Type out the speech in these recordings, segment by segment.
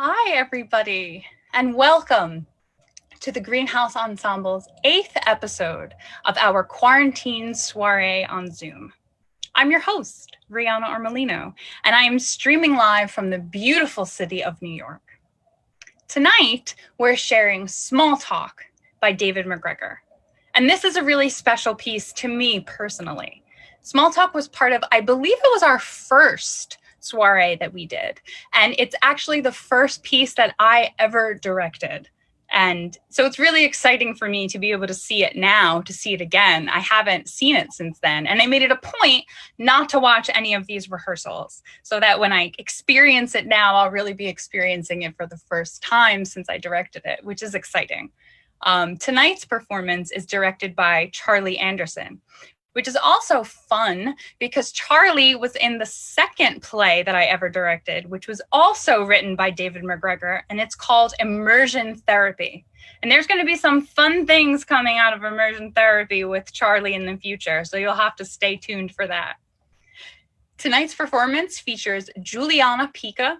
Hi, everybody, and welcome to the Greenhouse Ensemble's 8th episode of our quarantine soiree on Zoom. I'm your host, Rihanna Armelino, and I am streaming live from the beautiful city of New York. Tonight, we're sharing Small Talk by David MacGregor. And this is a really special piece to me personally. Small Talk was part of, I believe it was our first soiree that we did. And it's actually the first piece that I ever directed. And so it's really exciting for me to be able to see it now, to see it again. I haven't seen it since then. And I made it a point not to watch any of these rehearsals so that when I experience it now, I'll really be experiencing it for the first time since I directed it, which is exciting. Tonight's performance is directed by Charlie Anderson, which is also fun because Charlie was in the second play that I ever directed, which was also written by David MacGregor, and it's called Immersion Therapy. And there's going to be some fun things coming out of immersion therapy with Charlie in the future, so you'll have to stay tuned for that. Tonight's performance features Julianna Pica,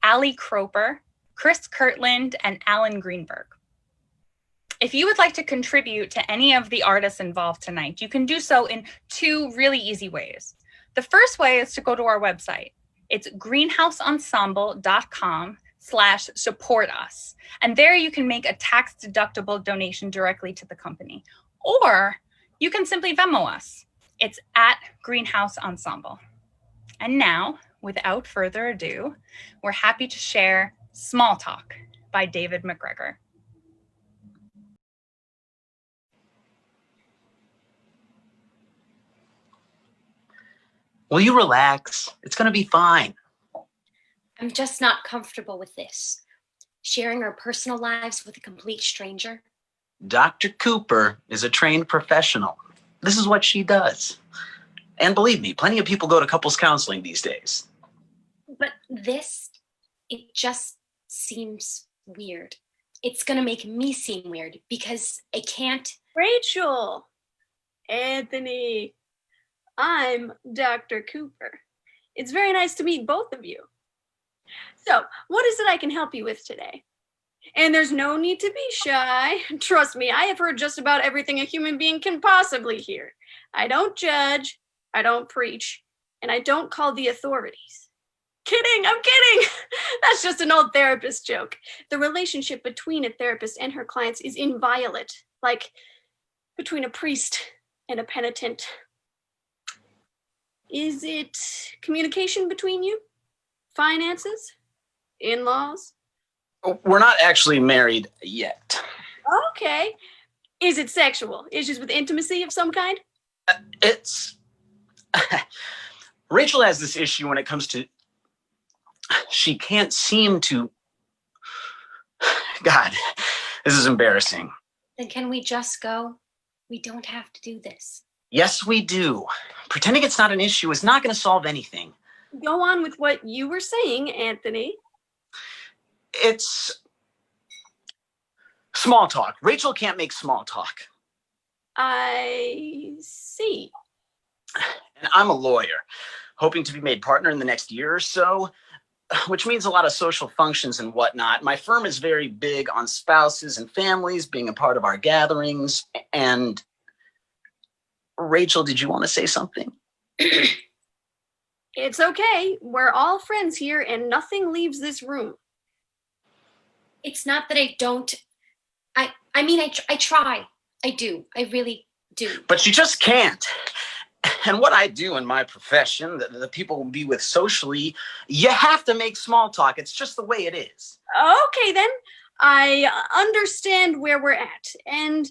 Allie Kroeper, Curtland, and Allan Greenberg. If you would like to contribute to any of the artists involved tonight, you can do so in two really easy ways. The first way is to go to our website. It's greenhouseensemble.com/support us. And there you can make a tax-deductible donation directly to the company. Or you can simply Venmo us. It's at Greenhouse Ensemble. And now, without further ado, we're happy to share Small Talk by David MacGregor. Will you relax? It's going to be fine. I'm just not comfortable with this. Sharing our personal lives with a complete stranger. Dr. Cooper is a trained professional. This is what she does. And believe me, plenty of people go to couples counseling these days. But it just seems weird. It's going to make me seem weird because I can't. Rachel, Anthony, I'm Dr. Cooper. It's very nice to meet both of you. So, what is it I can help you with today? And there's no need to be shy. Trust me, I have heard just about everything a human being can possibly hear. I don't judge, I don't preach, and I don't call the authorities. Kidding, I'm kidding. That's just an old therapist joke. The relationship between a therapist and her clients is inviolate, like between a priest and a penitent. Is it communication between you? Finances? In-laws? We're not actually married yet. Okay. Is it sexual? Issues with intimacy of some kind? It's... Rachel has this issue when it comes to... She can't seem to... God, this is embarrassing. Then can we just go? We don't have to do this. Yes, we do. Pretending it's not an issue is not going to solve anything. Go on with what you were saying, Anthony. It's small talk. Rachel can't make small talk. I see. And I'm a lawyer, hoping to be made partner in the next year or so, which means a lot of social functions and whatnot. My firm is very big on spouses and families being a part of our gatherings. And Rachel, did you want to say something? It's okay. We're all friends here and nothing leaves this room. It's not that I don't. I mean, I try. I do. I really do. But you just can't. And what I do in my profession, the people will be with socially, you have to make small talk. It's just the way it is. Okay, then. I understand where we're at. And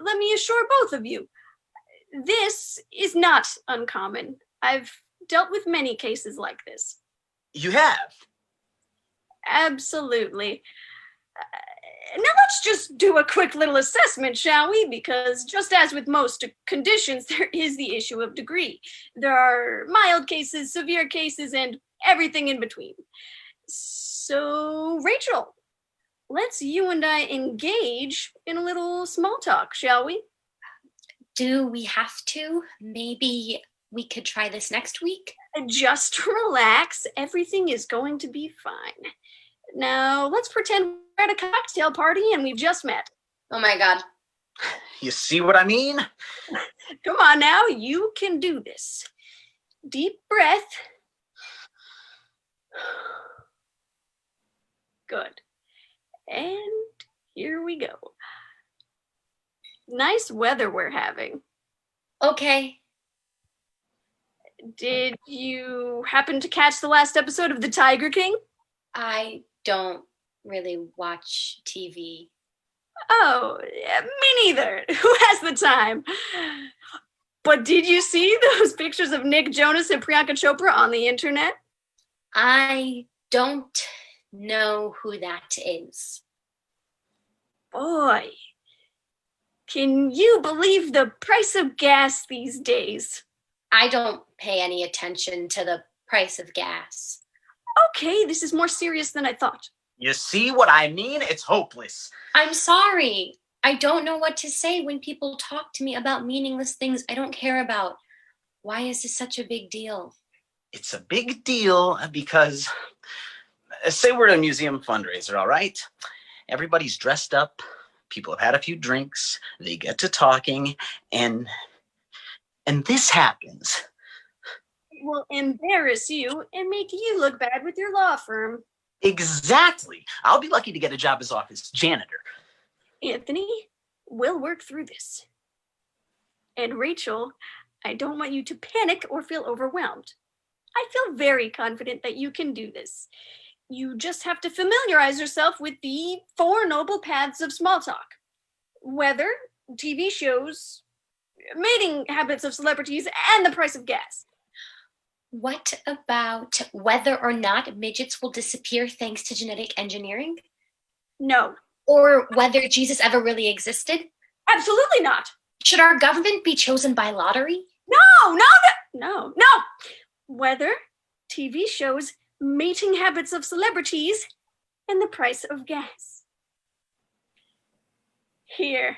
let me assure both of you, this is not uncommon. I've dealt with many cases like this. You have? Absolutely. Now let's just do a quick little assessment, shall we? Because just as with most conditions, there is the issue of degree. There are mild cases, severe cases, and everything in between. So, Rachel, let's you and I engage in a little small talk, shall we? Do we have to? Maybe we could try this next week? Just relax. Everything is going to be fine. Now, let's pretend we're at a cocktail party and we've just met. Oh my God. You see what I mean? Come on now, you can do this. Deep breath. Good. And here we go. Nice weather we're having. Okay. Did you happen to catch the last episode of The Tiger King? I don't really watch TV. Oh, yeah, me neither. Who has the time? But did you see those pictures of Nick Jonas and Priyanka Chopra on the internet? I don't know who that is. Boy, can you believe the price of gas these days? I don't pay any attention to the price of gas. Okay, this is more serious than I thought. You see what I mean? It's hopeless. I'm sorry. I don't know what to say when people talk to me about meaningless things I don't care about. Why is this such a big deal? It's a big deal because, say we're at a museum fundraiser, all right? Everybody's dressed up. People have had a few drinks. They get to talking, and this happens. It will embarrass you and make you look bad with your law firm. Exactly. I'll be lucky to get a job as office janitor. Anthony, we'll work through this. And Rachel, I don't want you to panic or feel overwhelmed. I feel very confident that you can do this. You just have to familiarize yourself with the 4 noble paths of small talk. Weather, TV shows, mating habits of celebrities, and the price of gas. What about whether or not midgets will disappear thanks to genetic engineering? No. Or whether Jesus ever really existed? Absolutely not. Should our government be chosen by lottery? No. Weather, TV shows, mating habits of celebrities, and the price of gas. Here,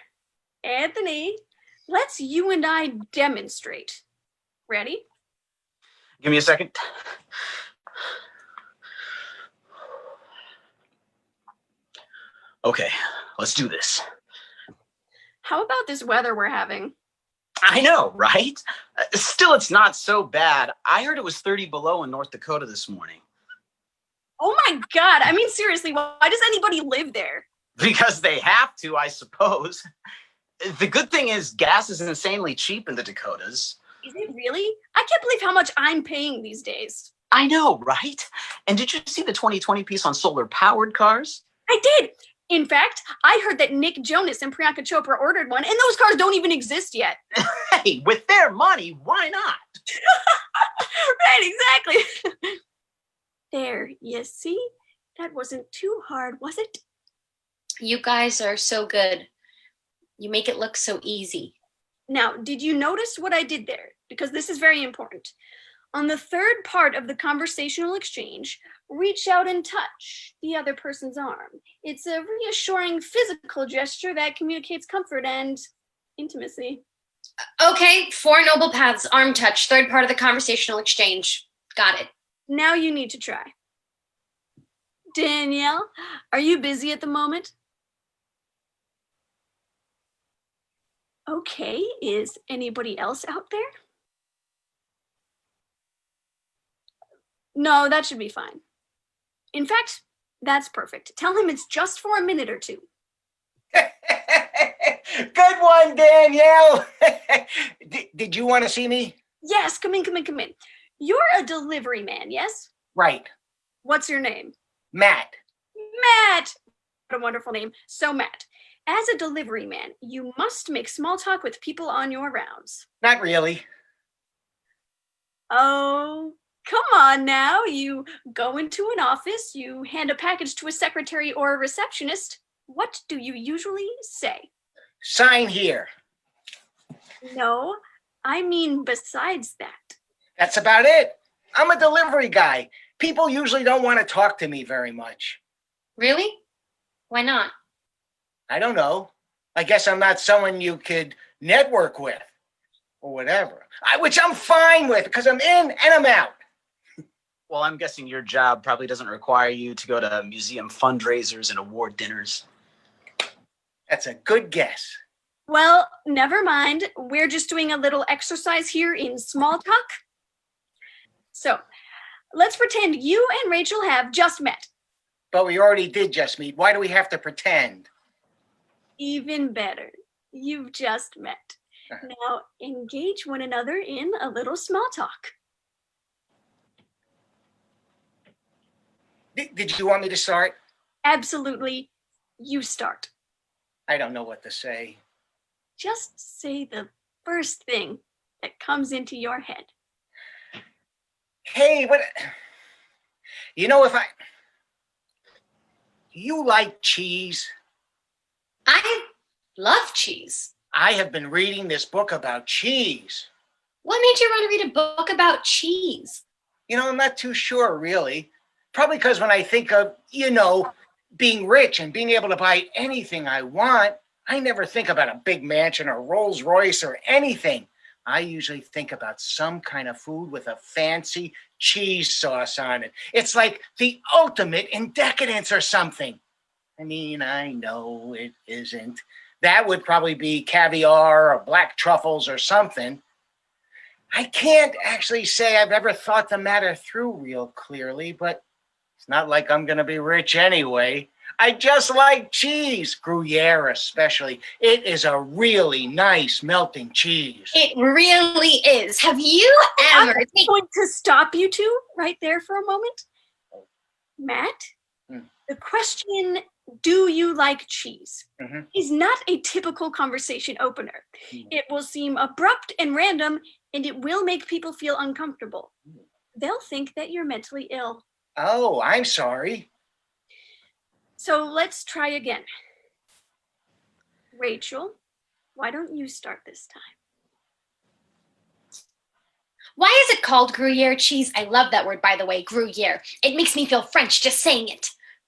Anthony, let's you and I demonstrate. Ready? Give me a second. Okay, let's do this. How about this weather we're having? I know, right? Still, it's not so bad. I heard it was 30 below in North Dakota this morning. Oh my God. I mean, seriously, why does anybody live there? Because they have to, I suppose. The good thing is gas is insanely cheap in the Dakotas. Is it really? I can't believe how much I'm paying these days. I know, right? And did you see the 2020 piece on solar-powered cars? I did. In fact, I heard that Nick Jonas and Priyanka Chopra ordered one, and those cars don't even exist yet. Hey, with their money, why not? Right, exactly. There, you see? That wasn't too hard, was it? You guys are so good. You make it look so easy. Now, did you notice what I did there? Because this is very important. On the third part of the conversational exchange, reach out and touch the other person's arm. It's a reassuring physical gesture that communicates comfort and intimacy. Okay, 4 noble paths, arm touch, third part of the conversational exchange. Got it. Now you need to try. Danielle, are you busy at the moment? Okay, is anybody else out there? No, that should be fine. In fact, that's perfect. Tell him it's just for a minute or two. Good one, Danielle. Did you want to see me? Yes, come in. You're a delivery man, yes? Right. What's your name? Matt. Matt! What a wonderful name. So, Matt, as a delivery man, you must make small talk with people on your rounds. Not really. Oh, come on now. You go into an office, you hand a package to a secretary or a receptionist. What do you usually say? Sign here. No, I mean besides that. That's about it. I'm a delivery guy. People usually don't want to talk to me very much. Really? Why not? I don't know. I guess I'm not someone you could network with or whatever. Which I'm fine with because I'm in and I'm out. Well, I'm guessing your job probably doesn't require you to go to museum fundraisers and award dinners. That's a good guess. Well, never mind. We're just doing a little exercise here in small talk. So, let's pretend you and Rachel have just met. But we already did just meet. Why do we have to pretend? Even better. You've just met. Now, engage one another in a little small talk. Did you want me to start? Absolutely. You start. I don't know what to say. Just say the first thing that comes into your head. Hey, what? You know, you like cheese? I love cheese. I have been reading this book about cheese. What made you want to read a book about cheese? You know, I'm not too sure, really. Probably because when I think of, being rich and being able to buy anything I want, I never think about a big mansion or Rolls Royce or anything. I usually think about some kind of food with a fancy cheese sauce on it. It's like the ultimate in decadence or something. I mean, I know it isn't. That would probably be caviar or black truffles or something. I can't actually say I've ever thought the matter through real clearly, but it's not like I'm going to be rich anyway. I just like cheese, Gruyere especially. It is a really nice melting cheese. It really is. Have you ever I'm going to stop you two right there for a moment. Matt, the question, do you like cheese, is not a typical conversation opener. It will seem abrupt and random, and it will make people feel uncomfortable. They'll think that you're mentally ill. Oh, I'm sorry. So let's try again. Rachel, why don't you start this time? Why is it called Gruyere cheese? I love that word, by the way, Gruyere. It makes me feel French just saying it.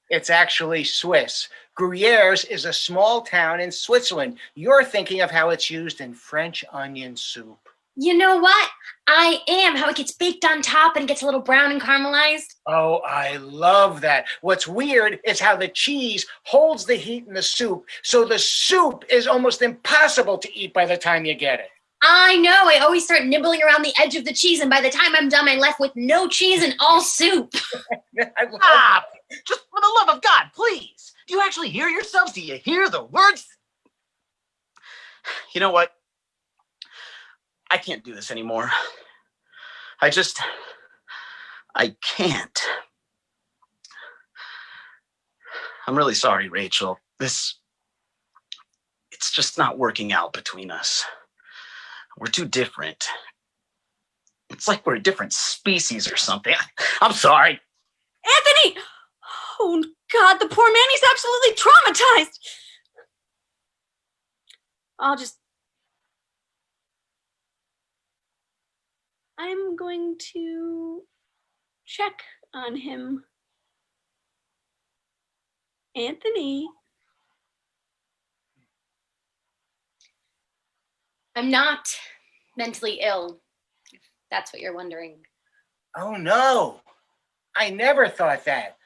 It's actually Swiss. Gruyères is a small town in Switzerland. You're thinking of how it's used in French onion soup. You know what? I am. How it gets baked on top and gets a little brown and caramelized. Oh, I love that. What's weird is how the cheese holds the heat in the soup, so the soup is almost impossible to eat by the time you get it. I know. I always start nibbling around the edge of the cheese, and by the time I'm done, I'm left with no cheese and all soup. Stop! Just for the love of God, please. Do you actually hear yourselves? Do you hear the words? You know what? I can't do this anymore. I can't. I'm really sorry, Rachel. It's just not working out between us. We're too different. It's like we're a different species or something. I'm sorry. Anthony! Oh, God, the poor man, he's absolutely traumatized. I'm going to check on him. Anthony? I'm not mentally ill, if that's what you're wondering. Oh, no. I never thought that.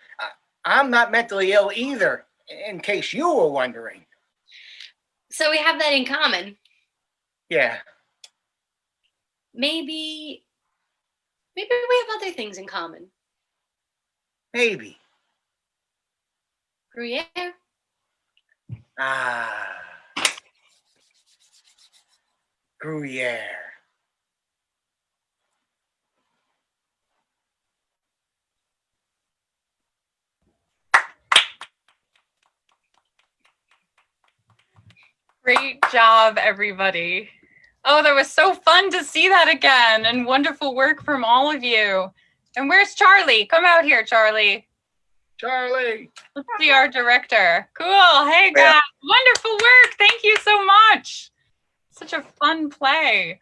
I'm not mentally ill either, in case you were wondering. So we have that in common. Yeah. Maybe we have other things in common. Maybe. Gruyere? Gruyere. Great job, everybody. Oh, that was so fun to see that again, and wonderful work from all of you. And where's Charlie? Come out here, Charlie. Charlie. Let's see our director. Cool. Hey, guys. Wonderful work. Thank you so much. Such a fun play.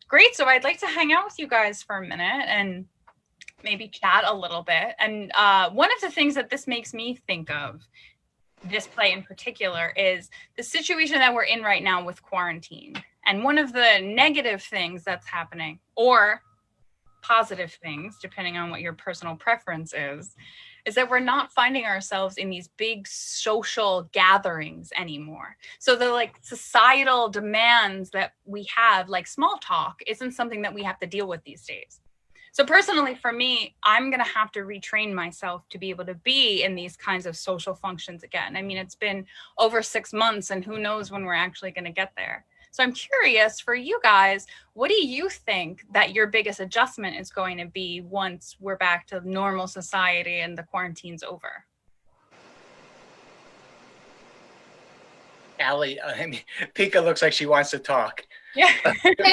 Great. So I'd like to hang out with you guys for a minute and maybe chat a little bit. And one of the things that this makes me think of, this play in particular, is the situation that we're in right now with quarantine. And one of the negative things that's happening, or positive things, depending on what your personal preference is that we're not finding ourselves in these big social gatherings anymore. So the like societal demands that we have, like small talk, isn't something that we have to deal with these days. So personally, for me, I'm going to have to retrain myself to be able to be in these kinds of social functions again. I mean, it's been over 6 months and who knows when we're actually going to get there. So I'm curious for you guys, what do you think that your biggest adjustment is going to be once we're back to normal society and the quarantine's over? Allie, Pica looks like she wants to talk. Yeah.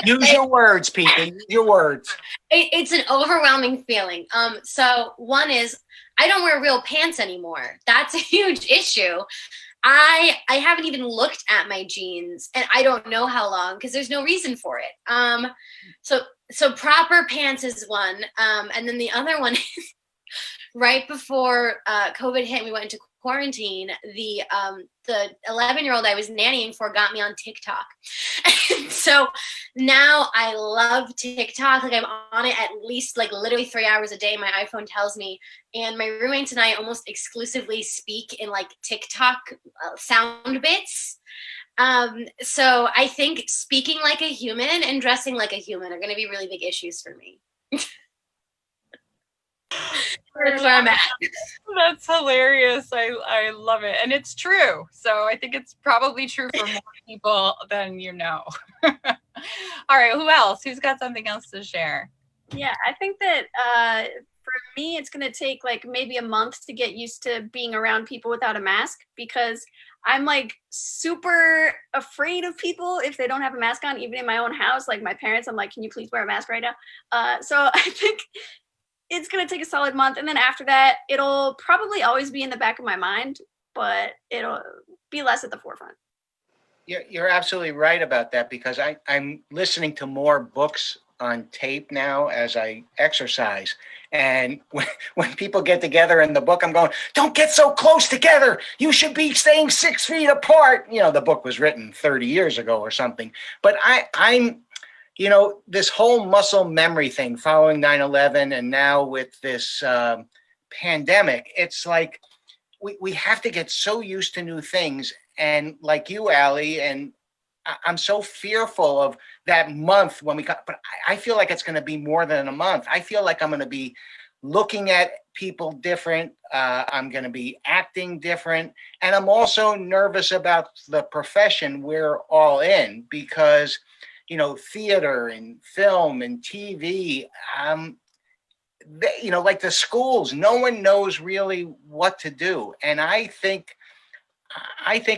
Use your words, Pica. Use your words. It's an overwhelming feeling. So one is I don't wear real pants anymore. That's a huge issue. I haven't even looked at my jeans and I don't know how long because there's no reason for it. So proper pants is one. And then the other one is right before COVID hit, we went into quarantine. The 11-year-old I was nannying for got me on TikTok. So now I love TikTok. Like I'm on it at least like literally 3 hours a day. My iPhone tells me. And my roommates and I almost exclusively speak in like TikTok sound bits. So I think speaking like a human and dressing like a human are going to be really big issues for me. That's where I'm at. That's hilarious. I love it. And it's true. So I think it's probably true for more people than you know. All right. Who else? Who's got something else to share? Yeah, I think that for me, it's going to take like maybe a month to get used to being around people without a mask because I'm like super afraid of people if they don't have a mask on, even in my own house. Like my parents, I'm like, can you please wear a mask right now? So I think it's going to take a solid month. And then after that, it'll probably always be in the back of my mind, but it'll be less at the forefront. You're absolutely right about that because I'm listening to more books on tape now as I exercise. And when people get together in the book, I'm going, don't get so close together. You should be staying 6 feet apart. You know, the book was written 30 years ago or something. But I'm you know, this whole muscle memory thing following 9/11 and now with this pandemic, it's like we have to get so used to new things. And like you, Allie, and I'm so fearful of that month when we got, but I feel like it's going to be more than a month. I feel like I'm going to be looking at people different. I'm going to be acting different. And I'm also nervous about the profession we're all in because you know, theater and film and TV, you know, like the schools, no one knows really what to do. And I think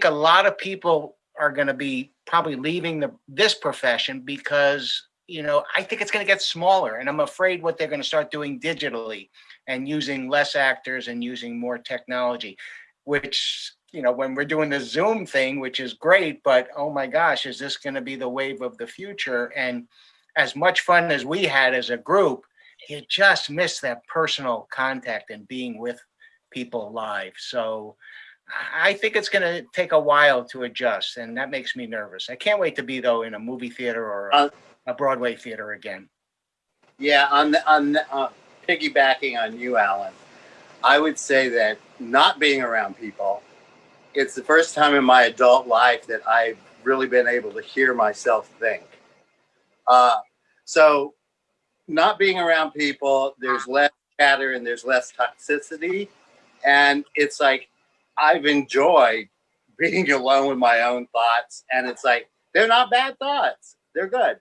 a lot of people are going to be probably leaving this profession because, you know, I think it's going to get smaller and I'm afraid what they're going to start doing digitally and using less actors and using more technology, which you know, when we're doing the Zoom thing, which is great, but oh my gosh, is this going to be the wave of the future? And as much fun as we had as a group, you just miss that personal contact and being with people live. So I think it's going to take a while to adjust, and that makes me nervous. I can't wait to be, though, in a movie theater or a Broadway theater again. Yeah, on piggybacking on you, Allan, I would say that not being around people, it's the first time in my adult life that I've really been able to hear myself think. So not being around people, there's less chatter and there's less toxicity. And it's like, I've enjoyed being alone with my own thoughts. And it's like, they're not bad thoughts. They're good.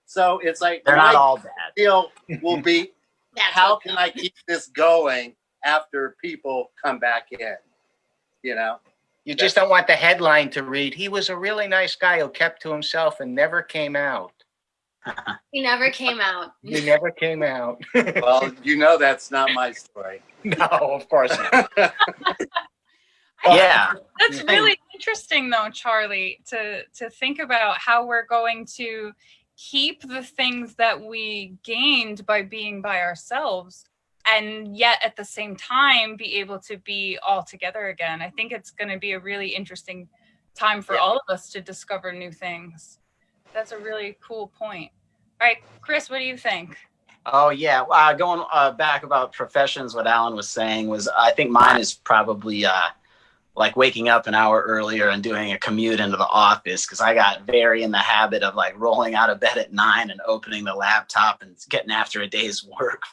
So it's like, They're not all bad. Feel will be, how can I keep this going after people come back in? You know? You just don't want the headline to read, he was a really nice guy who kept to himself and never came out. He never came out. He never came out. Well, you know that's not my story. No, of course not. Yeah. That's really interesting, though, Charlie, to think about how we're going to keep the things that we gained by being by ourselves and yet at the same time be able to be all together again. I think it's going to be a really interesting time for all of us to discover new things. That's a really cool point. All right, Chris, what do you think? Oh yeah, going back about professions, what Alan was saying was, I think mine is probably like waking up an hour earlier and doing a commute into the office, because I got very in the habit of like rolling out of bed at 9 and opening the laptop and getting after a day's work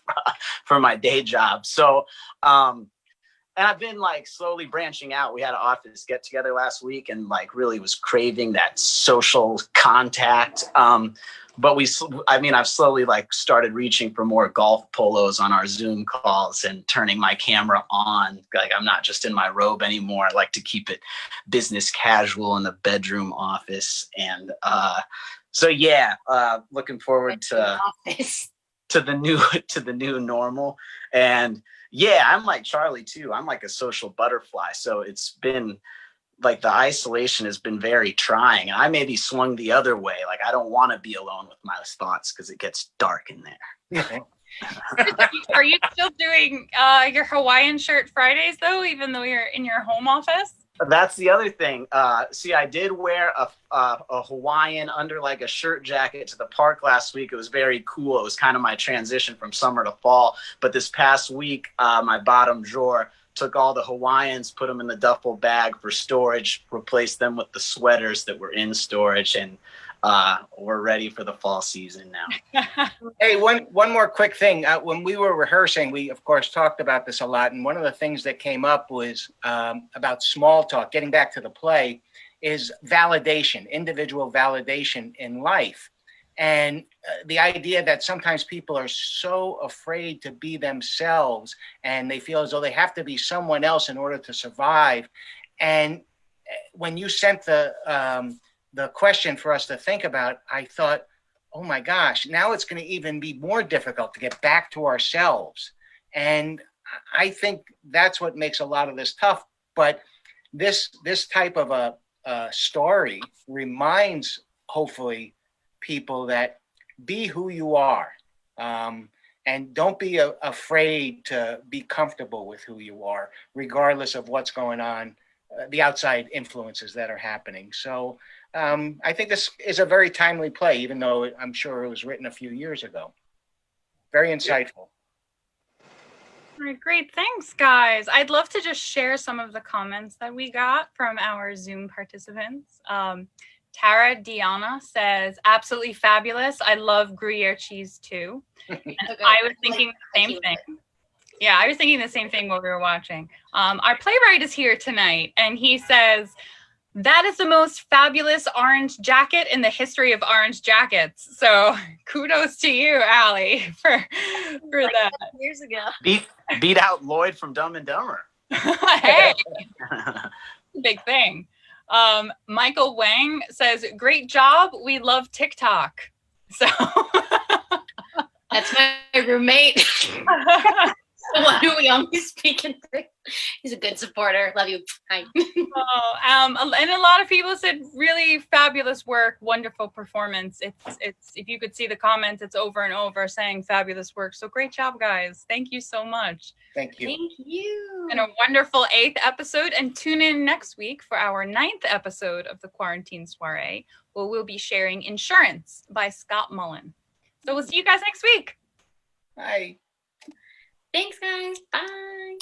for my day job. So, and I've been like slowly branching out. We had an office get together last week and like really was craving that social contact. But I've slowly like started reaching for more golf polos on our Zoom calls and turning my camera on. Like I'm not just in my robe anymore. I like to keep it business casual in the bedroom office. And so yeah, looking forward to the new normal. And yeah, I'm like Charlie too. I'm like a social butterfly. So it's been like the isolation has been very trying. And I maybe swung the other way. Like I don't want to be alone with my thoughts because it gets dark in there. Are you still doing your Hawaiian shirt Fridays though, even though you're in your home office? That's the other thing. See, I did wear a Hawaiian under like a shirt jacket to the park last week. It was very cool. It was kind of my transition from summer to fall. But this past week, my bottom drawer took all the Hawaiians, put them in the duffel bag for storage, replaced them with the sweaters that were in storage, and we're ready for the fall season now. Hey, one more quick thing. When we were rehearsing, we of course talked about this a lot, and one of the things that came up was about small talk. Getting back to the play, is validation, individual validation in life, and the idea that sometimes people are so afraid to be themselves, and they feel as though they have to be someone else in order to survive. And when you sent the question for us to think about, I thought, oh my gosh, now it's going to even be more difficult to get back to ourselves. And I think that's what makes a lot of this tough. But this type of a story reminds, hopefully, people that be who you are, and don't be afraid to be comfortable with who you are, regardless of what's going on, the outside influences that are happening. So I think this is a very timely play, even though I'm sure it was written a few years ago. Very insightful. All right, great. Thanks, guys. I'd love to just share some of the comments that we got from our Zoom participants. Tara Diana says, absolutely fabulous. I love Gruyere cheese too. And I was thinking the same thing. Yeah, I was thinking the same thing while we were watching. Our playwright is here tonight, and he says, that is the most fabulous orange jacket in the history of orange jackets. So kudos to you, Allie, for that. Years ago. Beat out Lloyd from Dumb and Dumber. Hey, big thing. Michael Wang says, great job. We love TikTok. So that's my roommate. The one who we always speak in. He's a good supporter. Love you. Hi. And a lot of people said really fabulous work, wonderful performance. It's if you could see the comments, it's over and over saying fabulous work. So great job, guys. Thank you so much. Thank you. Thank you. And a wonderful 8th episode. And tune in next week for our 9th episode of the Quarantine Soiree, where we'll be sharing Insurance by Scott Mullen. So we'll see you guys next week. Bye. Thanks, guys. Bye.